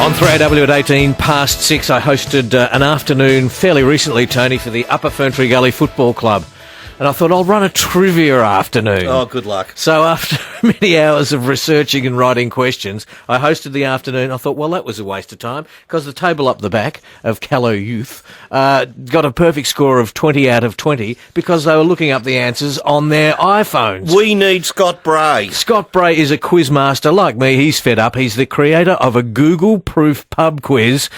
On 3AW at 18 past 6, I hosted an afternoon fairly recently, Tony, for the Upper Ferntree Gully Football Club. And I thought I'll run a trivia afternoon. Oh, good luck. So after many hours of researching and writing questions, I hosted the afternoon. I thought, well, that was a waste of time because the table up the back of Callow Youth got a perfect score of 20 out of 20 because they were looking up the answers on their iPhones. We need Scott Bray. Scott Bray is a quiz master like me. He's fed up. He's the creator of a Google-proof pub quiz,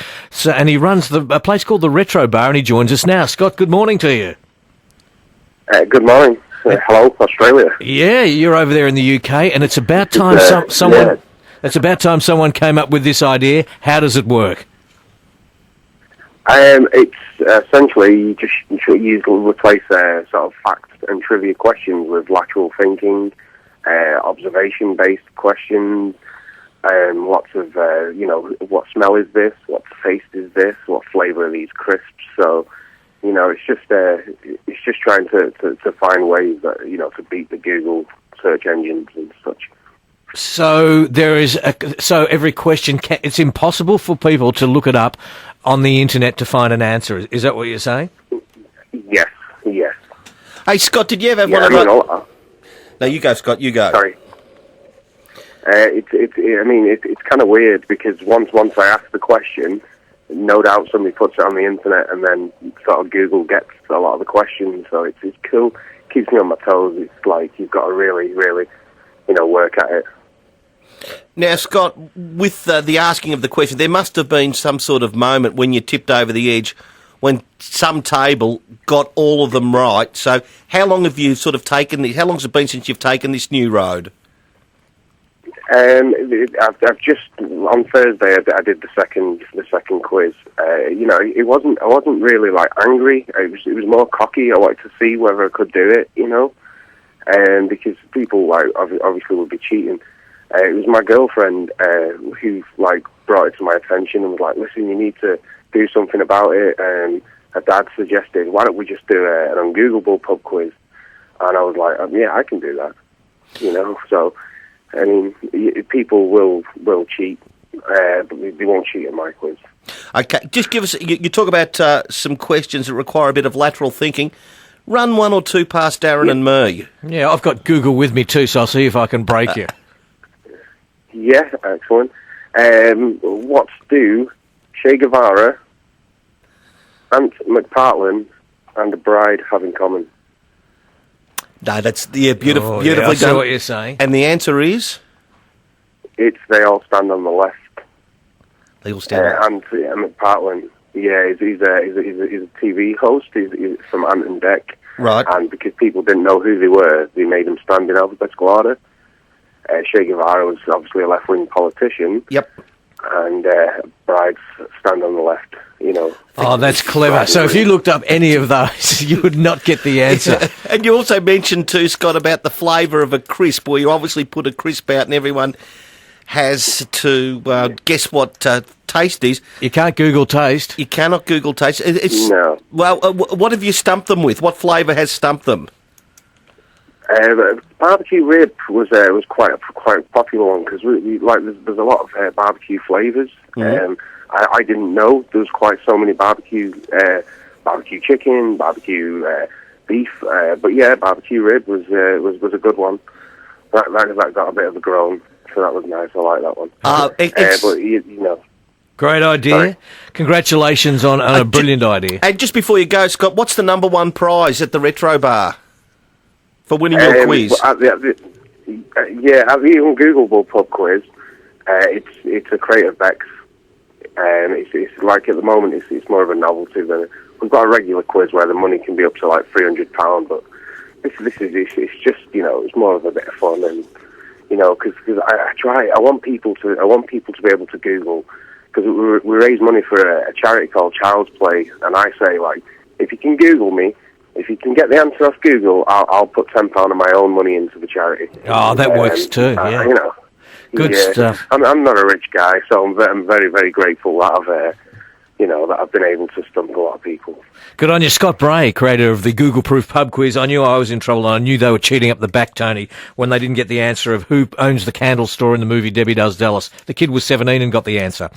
and he runs a place called the Retro Bar, and he joins us now. Scott, good morning to you. Good morning. Hello, Australia. Yeah, you're over there in the UK, and it's about time someone. Yeah. It's about time someone came up with this idea. How does it work? It's essentially you replace sort of fact and trivia questions with lateral thinking, observation-based questions. Lots of what smell is this? What taste is this? What flavour are these crisps? So. It's just trying to find ways that, to beat the Google search engines and such. So so every question, it's impossible for people to look it up on the internet to find an answer. Is that what you're saying? Yes. Hey, Scott, did you ever have one of those? No, you go, Scott, you go. Sorry. It's kind of weird because once I ask the question, no doubt somebody puts it on the internet and then sort of Google gets a lot of the questions, so it's cool. Keeps me on my toes. It's like you've got to really, really, work at it. Now, Scott, with the asking of the question, there must have been some sort of moment when you tipped over the edge when some table got all of them right. So how long have you sort of taken how long has it been since you've taken this new road? I've just on Thursday I did the second quiz. I wasn't really like angry. It was more cocky. I wanted to see whether I could do it. Because people obviously would be cheating. It was my girlfriend who brought it to my attention and was like, "Listen, you need to do something about it." And her dad suggested, "Why don't we just do an ungoogleable pub quiz?" And I was like, "Yeah, I can do that." So. I mean, people will cheat, but they won't cheat at my quiz. Okay, just give us. You talk about some questions that require a bit of lateral thinking. Run one or two past Darren and me. Yeah, I've got Google with me too, so I'll see if I can break you. Yeah, excellent. What do Che Guevara, Ant McPartlin, and the Bride have in common? No, that's beautifully I done. see what you're saying. And the answer is? They all stand on the left. They all stand on the left. And McPartlin, he's a TV host. He's from Ant and Dec. Right. And because people didn't know who they were, they made him stand in alphabetical order. Che Guevara was obviously a left-wing politician. Yep. And Brides stand on the left. Oh, that's clever. So if you looked up any of those, you would not get the answer. And you also mentioned too, Scott, about the flavour of a crisp, where you obviously put a crisp out and everyone has to guess what taste is. You can't Google taste. You cannot Google taste. No. Well, what have you stumped them with? What flavour has stumped them? Barbecue rib was quite a popular one because there's a lot of barbecue flavours. Mm-hmm. I didn't know there was quite so many barbecue chicken, barbecue beef, but yeah, barbecue rib was a good one. That got a bit of a groan, so that was nice. I like that one. But Great idea. Sorry? Congratulations on a brilliant idea. And just before you go, Scott, what's the number one prize at the Retro Bar for winning your quiz? At the Ungoogleable pub quiz, it's a crate of Becks. It's like at the moment it's more of a novelty than we've got a regular quiz where the money can be up to like £300, but it's just it's more of a bit of fun and because I want people to be able to Google because we raise money for a charity called Child's Play, and I say if you can Google me, if you can get the answer off Google, I'll put £10 of my own money into the charity. Oh, that works too. Yeah. Good stuff. I'm not a rich guy, so I'm very, very grateful that I've been able to stump a lot of people. Good on you. Scott Bray, creator of the Google-proof pub quiz. I knew I was in trouble, and I knew they were cheating up the back, Tony, when they didn't get the answer of who owns the candle store in the movie Debbie Does Dallas. The kid was 17 and got the answer.